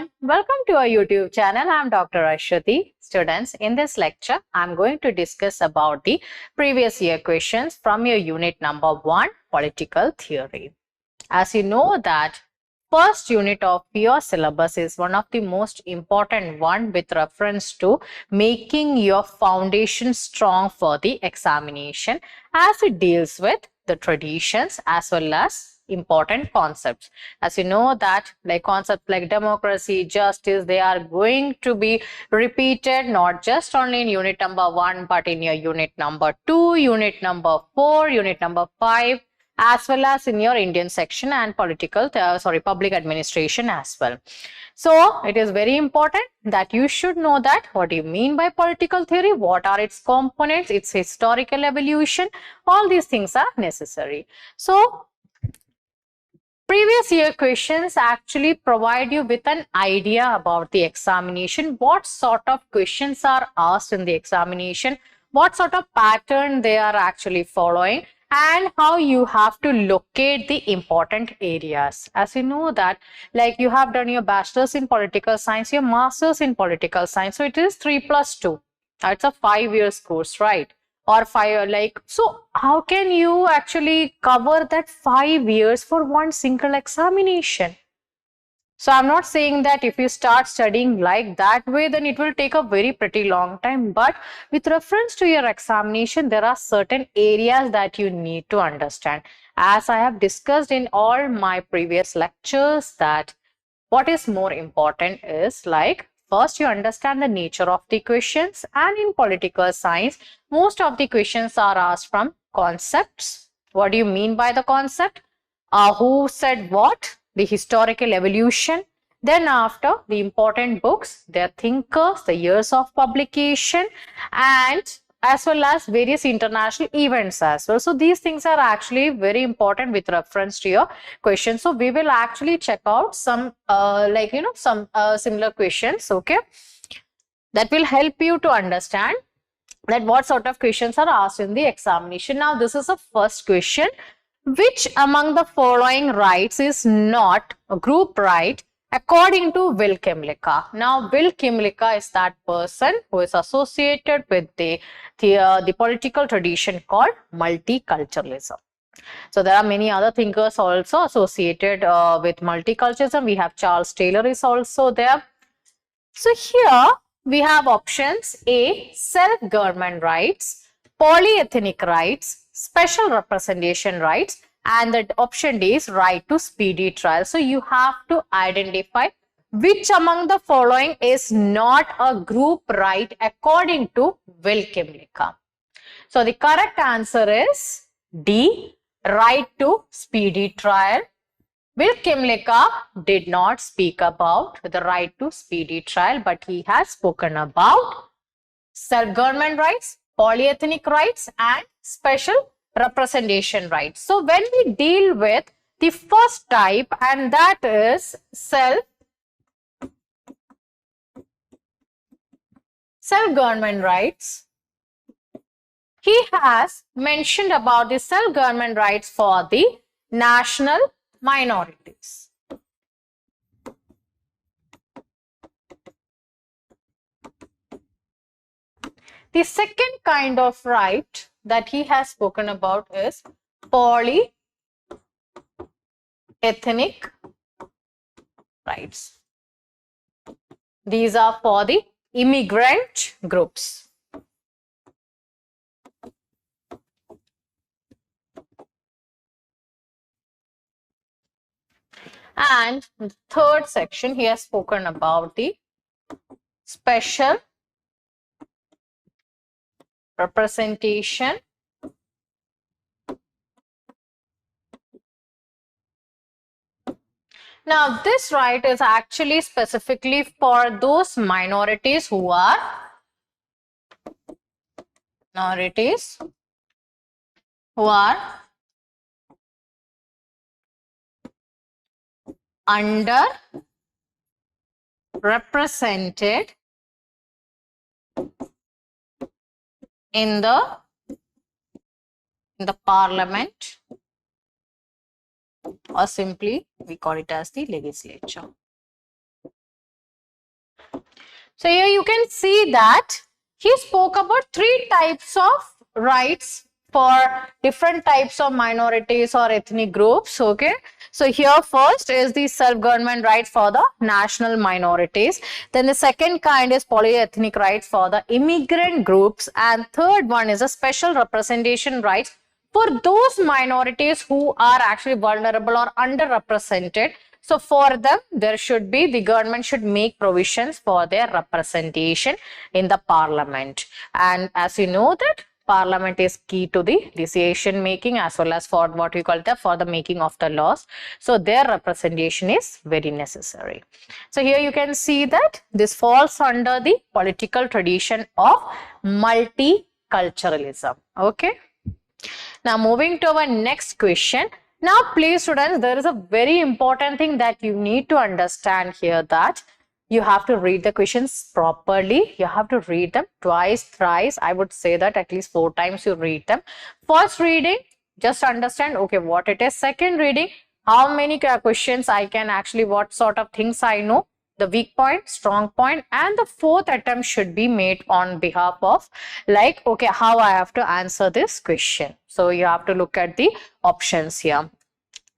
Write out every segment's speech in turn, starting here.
everyone, welcome to our YouTube channel. I'm Dr. Ashwati. Students, in this lecture, I'm going to discuss about the previous year questions from your unit number 1, Political Theory. As you know that first unit of your syllabus is one of the most important one with reference to making your foundation strong for the examination, as it deals with the traditions as well as important concepts. As you know that like concepts like democracy, justice, they are going to be repeated not just only in unit number 1 but in your unit number 2, unit number 4, unit number 5, as well as in your Indian section and public administration as well. So it is very important that you should know that what do you mean by political theory, what are its components, its historical evolution, all these things are necessary. So previous year questions actually provide you with an idea about the examination, what sort of questions are asked in the examination, what sort of pattern they are actually following, and how you have to locate the important areas. As you know that like you have done your bachelor's in political science, your master's in political science, so it is 3+2. It's a 5 years course, right? Or 5 like, so how can you actually cover that 5 years for one single examination? So I'm not saying that if you start studying like that way, then it will take a very pretty long time. But with reference to your examination, there are certain areas that you need to understand. As I have discussed in all my previous lectures, that what is more important is like, first you understand the nature of the questions, and in political science, most of the questions are asked from concepts. What do you mean by the concept? Who said what? The historical evolution. Then after, the important books, their thinkers, the years of publication, and as well as various international events as well. So these things are actually very important with reference to your questions. So we will actually check out some similar questions, okay, that will help you to understand that what sort of questions are asked in the examination. Now this is the first question. Which among the following rights is not a group right according to Will Kymlicka? Now, Will Kymlicka is that person who is associated with the political tradition called multiculturalism. So, there are many other thinkers also associated with multiculturalism. We have Charles Taylor is also there. So, here we have options A, self-government rights, polyethnic rights, special representation rights, and the option D is right to speedy trial. So you have to identify which among the following is not a group right according to Will Kymlicka. So the correct answer is D, right to speedy trial. Will Kymlicka did not speak about the right to speedy trial, but he has spoken about self-government rights, polyethnic rights, and special representation rights. So when we deal with the first type, and that is self-government rights, he has mentioned about the self-government rights for the national minorities. The second kind of right that he has spoken about is polyethnic rights. These are for the immigrant groups. And the third section, he has spoken about the special representation Now, this right is actually specifically for those minorities who are underrepresented in the parliament, or simply we call it as the legislature. So here you can see that he spoke about 3 types of rights for different types of minorities or ethnic groups. Okay. So here first is the self-government rights for the national minorities. Then the second kind is polyethnic rights for the immigrant groups. And third one is a special representation rights for those minorities who are actually vulnerable or underrepresented. So for them, the government should make provisions for their representation in the parliament. And as you know that parliament is key to the decision making as well as for what we call for the making of the laws. So their representation is very necessary. So here you can see that this falls under the political tradition of multiculturalism. Okay. Now moving to our next question. Now please students, there is a very important thing that you need to understand here, that you have to read the questions properly. You have to read them twice, thrice. I would say that at least 4 times you read them. First reading, just understand, okay, what it is. Second reading, how many questions I can actually, what sort of things I know, the weak point, strong point, and the fourth attempt should be made on behalf of, like, okay, how I have to answer this question. So you have to look at the options here.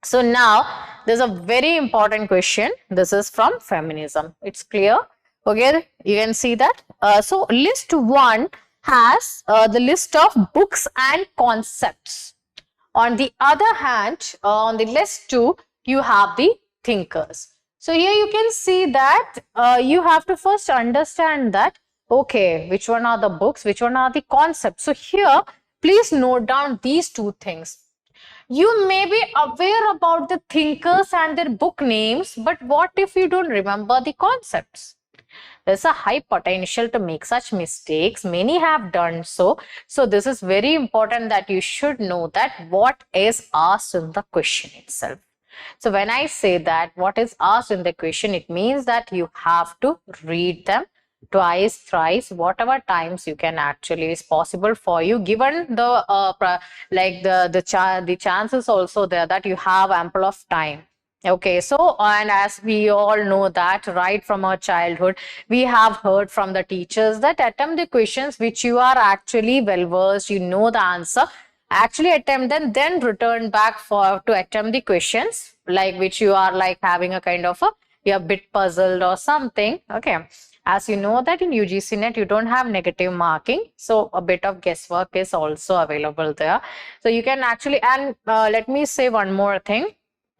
So now there's a very important question. This is from feminism. It's clear. Okay, you can see that. So list 1 has the list of books and concepts. On the other hand, on the list 2, you have the thinkers. So here you can see that you have to first understand that, okay, which one are the books, which one are the concepts. So here, please note down these 2 things. You may be aware about the thinkers and their book names, but what if you don't remember the concepts? There's a high potential to make such mistakes. Many have done so. So this is very important that you should know that what is asked in the question itself. So when I say that what is asked in the question, it means that you have to read them twice, thrice, whatever times you can actually is possible for you, given the the chances also there that you have ample of time. Okay, so and as we all know that right from our childhood, we have heard from the teachers that attempt the questions which you are actually well versed, you know the answer, actually attempt them, then return back to attempt the questions like which you are like having a kind of you're a bit puzzled or something. Okay. As you know that in UGC NET, you don't have negative marking. So a bit of guesswork is also available there. So you can actually, and let me say one more thing.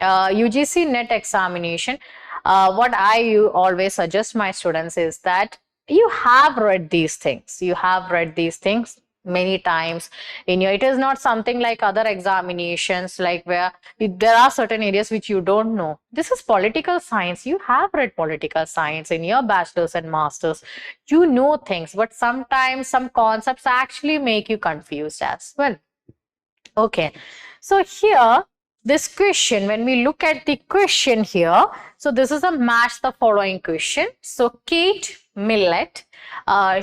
UGC NET examination, what I always suggest my students is that you have read these things. You have read these things many times in your, it is not something like other examinations like where there are certain areas which you don't know. This is political science. You have read political science in your bachelor's and master's. You know things, but sometimes some concepts actually make you confused as well. Okay, so here this question, when we look at the question here, so this is a match the following question. So Kate Millett,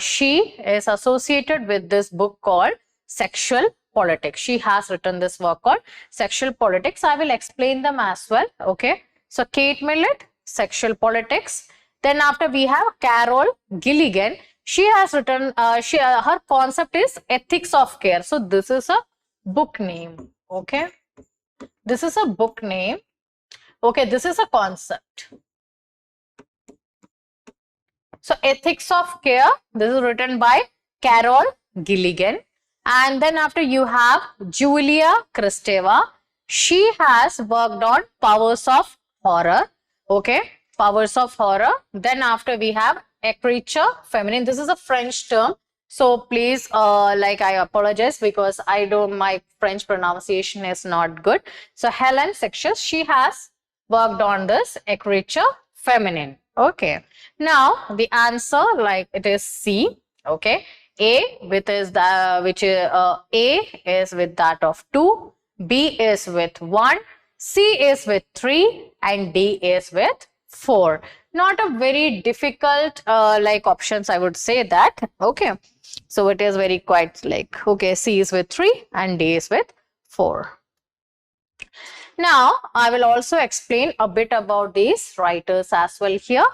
she is associated with this book called Sexual Politics. She has written this work called Sexual Politics. I will explain them as well. Okay, so Kate Millett, Sexual Politics. Then after we have Carol Gilligan. She has written, her concept is Ethics of Care. So this is a book name. Okay, this is a book name. Okay, this is a concept. So Ethics of Care, this is written by Carol Gilligan. And then after you have Julia Kristeva. She has worked on Powers of Horror. Okay, Powers of Horror. Then after we have Écriture Féminine. This is a French term. So please, I apologize because my French pronunciation is not good. So Helen Sextus, she has worked on this Écriture Féminine. Okay. Now the answer, like it is C. Okay. A with is the A is with that of 2, B is with 1, C is with 3, and D is with 4. Not a very difficult options, I would say that. Okay. So it is very quite like, okay, C is with 3 and D is with 4. Now, I will also explain a bit about these writers as well here.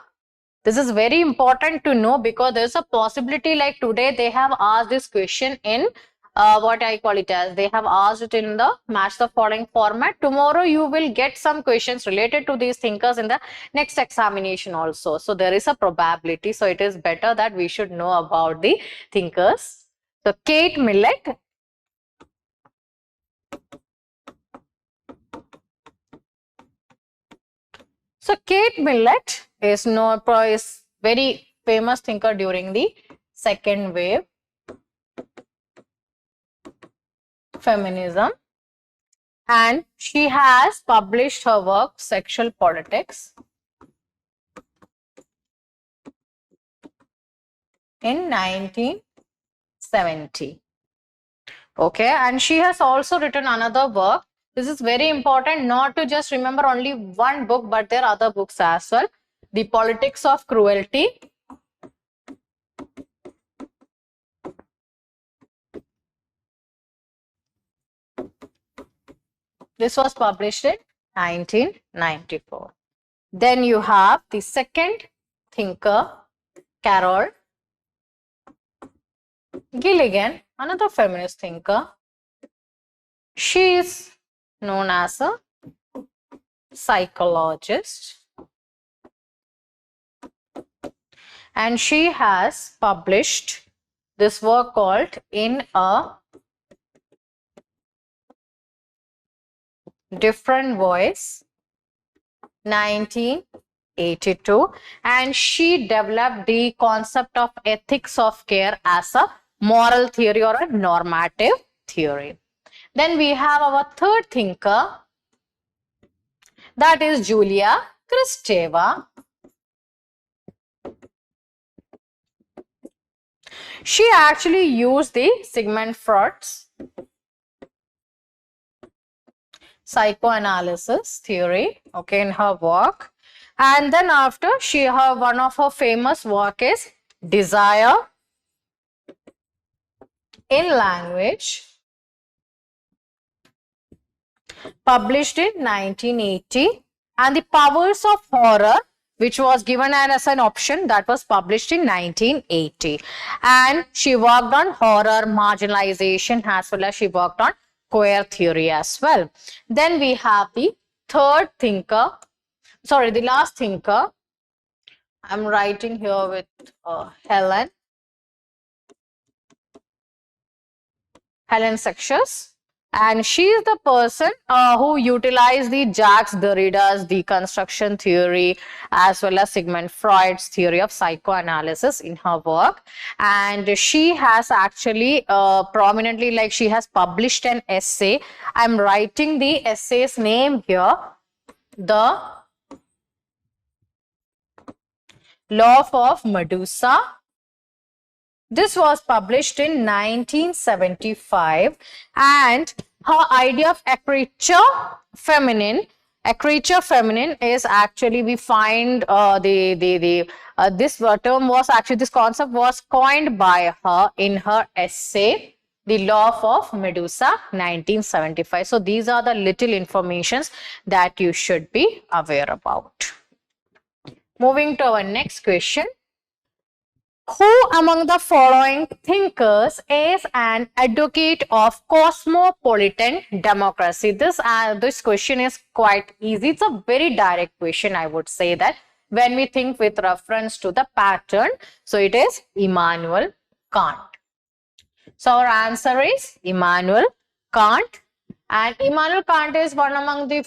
This is very important to know because there's a possibility like today they have asked this question in what I call it as, they have asked it in the match the following format. Tomorrow you will get some questions related to these thinkers in the next examination also. So there is a probability. So it is better that we should know about the thinkers. So Kate Millett. So Kate Millett is very famous thinker during the second wave feminism, and she has published her work Sexual Politics in 1970. Okay, and she has also written another work. This is very important not to just remember only one book, but there are other books as well. The Politics of Cruelty. This was published in 1994. Then you have the second thinker, Carol Gilligan, another feminist thinker. She is known as a psychologist, and she has published this work called In a Different Voice, 1982, and she developed the concept of ethics of care as a moral theory or a normative theory. Then we have our third thinker, that is Julia Kristeva. She actually used the Sigmund Freud's psychoanalysis theory, okay, in her work. And then after, one of her famous work is Desire in Language, published in 1980, and The Powers of Horror, which was given as an option, that was published in 1980. And she worked on horror, marginalization, as well as she worked on queer theory as well. Then we have the the last thinker. I'm writing here with Helen Sextus. And she is the person who utilized the Jacques Derrida's deconstruction theory as well as Sigmund Freud's theory of psychoanalysis in her work. And she has actually prominently, like she has published an essay. I'm writing the essay's name here. The Law of Medusa. This was published in 1975, and her idea of écriture féminine is actually, we find this term was actually, this concept was coined by her in her essay, The Law of Medusa, 1975. So these are the little informations that you should be aware about. Moving to our next question. Who among the following thinkers is an advocate of cosmopolitan democracy? This question is quite easy. It's a very direct question, I would say that, when we think with reference to the pattern. So it is Immanuel Kant. So our answer is Immanuel Kant. And Immanuel Kant is one among the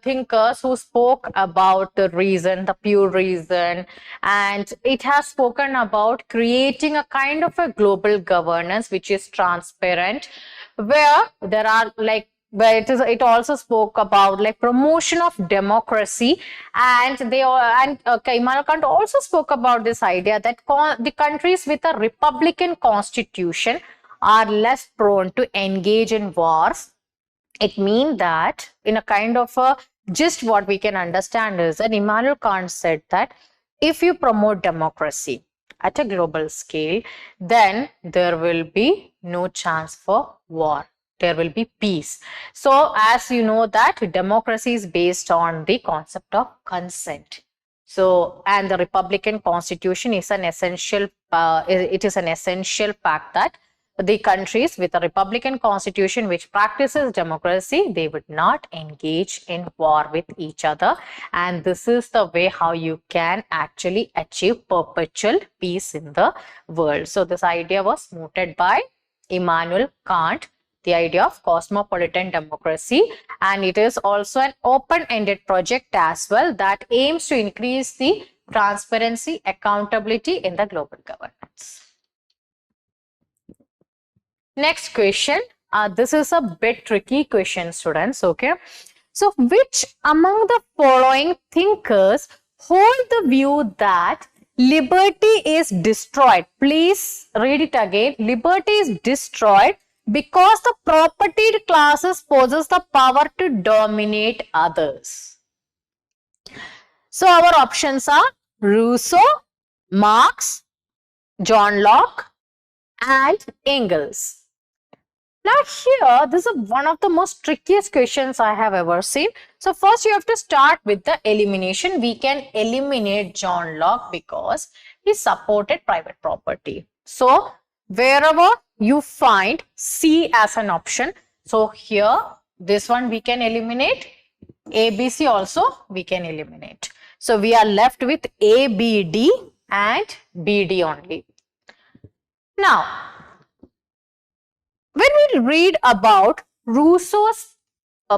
thinkers who spoke about the reason, the pure reason, and it has spoken about creating a kind of a global governance which is transparent, where there are it also spoke about like promotion of democracy, and Immanuel Kant also spoke about this idea that the countries with a republican constitution are less prone to engage in wars. It means that in a kind of a gist, what we can understand is that Immanuel Kant said that if you promote democracy at a global scale, then there will be no chance for war. There will be peace. So as you know that democracy is based on the concept of consent. So, and the Republican Constitution is an essential, it is an essential fact that the countries with a Republican Constitution which practices democracy, they would not engage in war with each other. And this is the way how you can actually achieve perpetual peace in the world. So, this idea was mooted by Immanuel Kant, the idea of cosmopolitan democracy, and it is also an open-ended project as well that aims to increase the transparency, accountability in the global governance. Next question. This is a bit tricky question, students. Okay. So, which among the following thinkers hold the view that liberty is destroyed? Please read it again. Liberty is destroyed because the propertied classes possess the power to dominate others. So, our options are Rousseau, Marx, John Locke, and Engels. Now here, this is one of the most trickiest questions I have ever seen. So first you have to start with the elimination. We can eliminate John Locke because he supported private property. So wherever you find C as an option, so here this one we can eliminate. ABC also we can eliminate. So we are left with A, B, D and BD only. Now, when we read about Rousseau's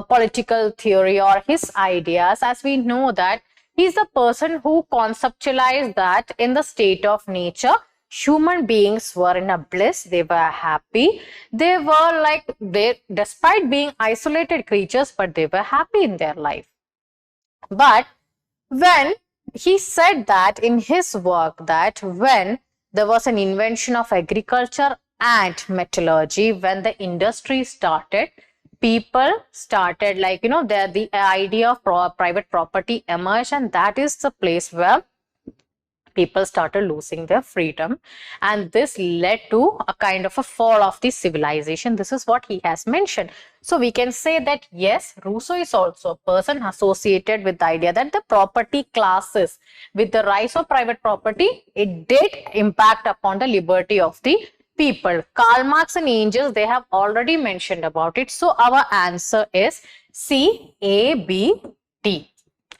political theory or his ideas, as we know that he is the person who conceptualized that in the state of nature, human beings were in a bliss, they were happy, they were like, despite being isolated creatures, but they were happy in their life. But when he said that in his work that when there was an invention of agriculture and metallurgy, when the industry started, people started like, the idea of private property emerged, and that is the place where people started losing their freedom, and this led to a kind of a fall of the civilization. This is what he has mentioned. So we can say that yes, Rousseau is also a person associated with the idea that the property classes, with the rise of private property, it did impact upon the liberty of the people. Karl Marx and Engels, they have already mentioned about it. So our answer is C, A, B, D.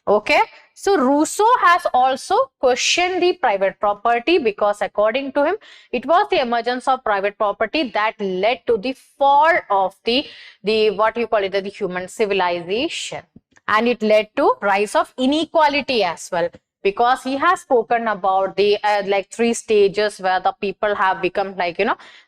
Okay. So Rousseau has also questioned the private property because according to him, it was the emergence of private property that led to the fall of the what you call it, the human civilization, and it led to rise of inequality as well. Because he has spoken about the like 3 stages where the people have become like,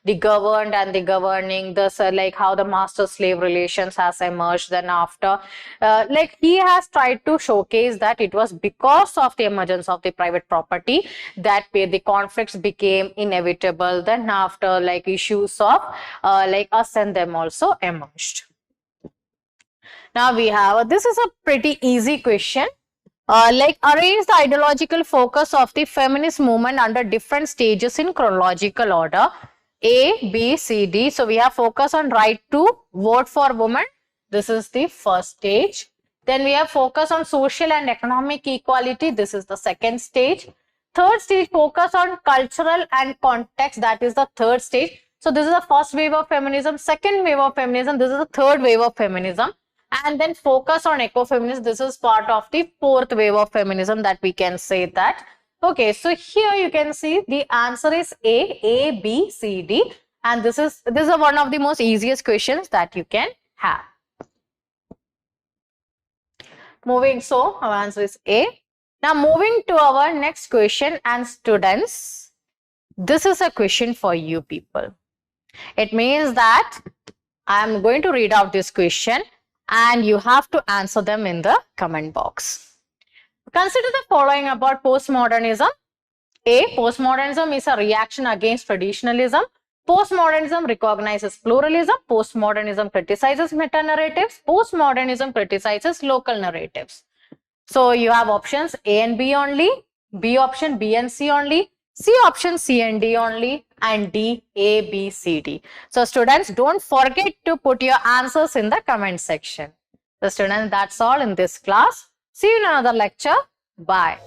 the governed and the governing, this like how the master-slave relations has emerged. Then after, like he has tried to showcase that it was because of the emergence of the private property that the conflicts became inevitable. Then after, like issues of like us and them also emerged. Now we have, this is a pretty easy question. Like arrange the ideological focus of the feminist movement under different stages in chronological order. A, B, C, D. So we have focus on right to vote for women. This is the first stage. Then we have focus on social and economic equality. This is the second stage. Third stage, focus on cultural and context. That is the third stage. So this is the first wave of feminism, second wave of feminism. This is the third wave of feminism. And then focus on ecofeminism. This is part of the fourth wave of feminism that we can say that. Okay, so here you can see the answer is A, B, C, D. And this is one of the most easiest questions that you can have. Moving, so our answer is A. Now moving to our next question, and students, this is a question for you people. It means that I am going to read out this question and you have to answer them in the comment box. Consider the following about postmodernism. A. Postmodernism is a reaction against traditionalism. Postmodernism recognizes pluralism. Postmodernism criticizes meta-narratives. Postmodernism criticizes local narratives. So you have options A and B only, B option B and C only, C option C and D only, and D A, B, C, D. So students, don't forget to put your answers in the comment section. So students, that's all in this class. See you in another lecture. Bye.